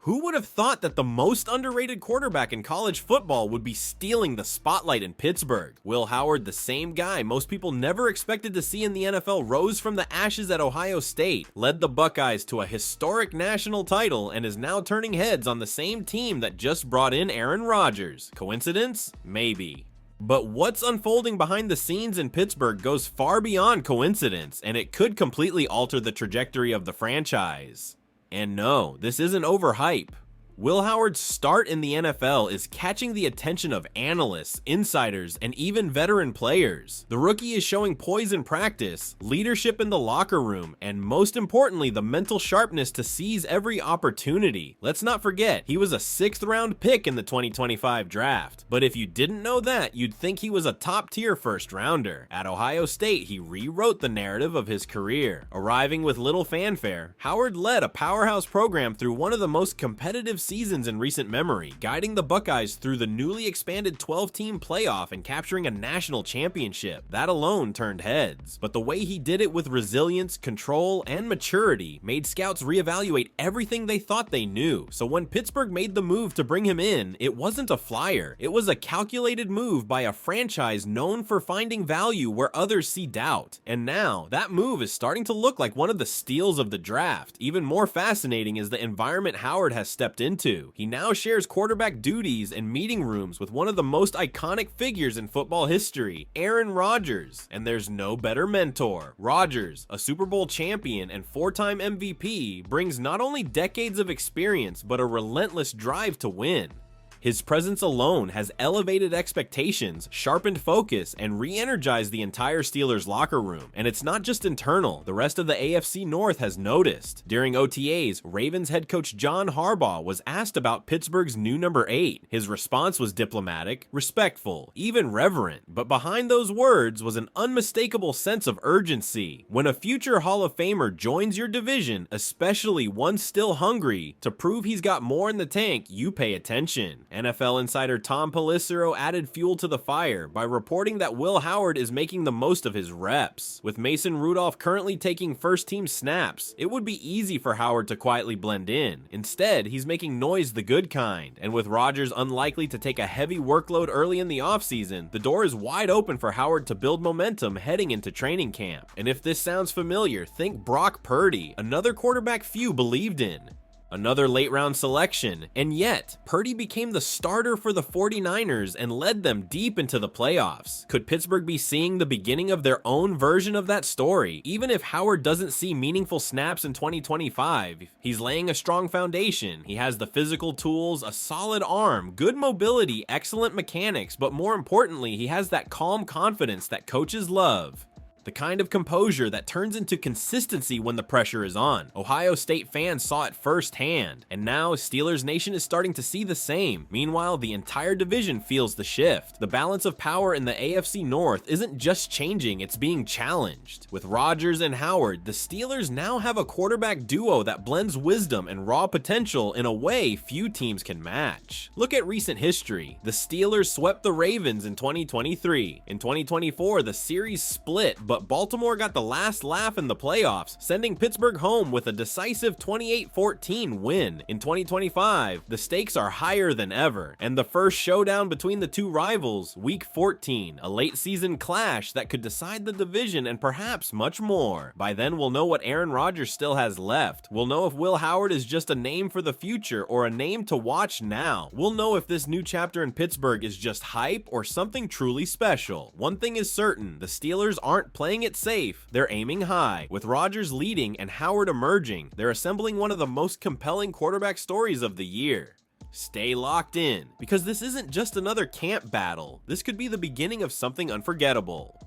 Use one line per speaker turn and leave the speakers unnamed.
Who would have thought that the most underrated quarterback in college football would be stealing the spotlight in Pittsburgh? Will Howard, the same guy most people never expected to see in the NFL, rose from the ashes at Ohio State, led the Buckeyes to a historic national title, and is now turning heads on the same team that just brought in Aaron Rodgers. Coincidence? Maybe. But what's unfolding behind the scenes in Pittsburgh goes far beyond coincidence, and it could completely alter the trajectory of the franchise. And no, this isn't overhype. Will Howard's start in the NFL is catching the attention of analysts, insiders, and even veteran players. The rookie is showing poise in practice, leadership in the locker room, and most importantly, the mental sharpness to seize every opportunity. Let's not forget, he was a 6th round pick in the 2025 draft. But if you didn't know that, you'd think he was a top-tier first rounder. At Ohio State, he rewrote the narrative of his career. Arriving with little fanfare, Howard led a powerhouse program through one of the most competitive seasons in recent memory, guiding the Buckeyes through the newly expanded 12-team playoff and capturing a national championship. That alone turned heads. But the way he did it with resilience, control, and maturity made scouts reevaluate everything they thought they knew. So when Pittsburgh made the move to bring him in, it wasn't a flyer. It was a calculated move by a franchise known for finding value where others see doubt. And now, that move is starting to look like one of the steals of the draft. Even more fascinating is the environment Howard has stepped into. He now shares quarterback duties and meeting rooms with one of the most iconic figures in football history, Aaron Rodgers. And there's no better mentor. Rodgers, a Super Bowl champion and 4-time MVP, brings not only decades of experience, but a relentless drive to win. His presence alone has elevated expectations, sharpened focus, and re-energized the entire Steelers locker room. And it's not just internal, the rest of the AFC North has noticed. During OTAs, Ravens head coach John Harbaugh was asked about Pittsburgh's new number 8. His response was diplomatic, respectful, even reverent. But behind those words was an unmistakable sense of urgency. When a future Hall of Famer joins your division, especially one still hungry, to prove he's got more in the tank, you pay attention. NFL insider Tom Pelissero added fuel to the fire by reporting that Will Howard is making the most of his reps. With Mason Rudolph currently taking first-team snaps, it would be easy for Howard to quietly blend in. Instead, he's making noise the good kind, and with Rodgers unlikely to take a heavy workload early in the offseason, the door is wide open for Howard to build momentum heading into training camp. And if this sounds familiar, think Brock Purdy, another quarterback few believed in. Another late-round selection, and yet, Purdy became the starter for the 49ers and led them deep into the playoffs. Could Pittsburgh be seeing the beginning of their own version of that story? Even if Howard doesn't see meaningful snaps in 2025, he's laying a strong foundation. He has the physical tools, a solid arm, good mobility, excellent mechanics, but more importantly, he has that calm confidence that coaches love. The kind of composure that turns into consistency when the pressure is on. Ohio State fans saw it firsthand, and now Steelers Nation is starting to see the same. Meanwhile, the entire division feels the shift. The balance of power in the AFC North isn't just changing, it's being challenged. With Rodgers and Howard, the Steelers now have a quarterback duo that blends wisdom and raw potential in a way few teams can match. Look at recent history. The Steelers swept the Ravens in 2023. In 2024, the series split, but Baltimore got the last laugh in the playoffs, sending Pittsburgh home with a decisive 28-14 win. In 2025, the stakes are higher than ever, and the first showdown between the two rivals, Week 14, a late-season clash that could decide the division and perhaps much more. By then, we'll know what Aaron Rodgers still has left. We'll know if Will Howard is just a name for the future or a name to watch now. We'll know if this new chapter in Pittsburgh is just hype or something truly special. One thing is certain, the Steelers aren't playing it safe, they're aiming high. With Rodgers leading and Howard emerging, they're assembling one of the most compelling quarterback stories of the year. Stay locked in, because this isn't just another camp battle. This could be the beginning of something unforgettable.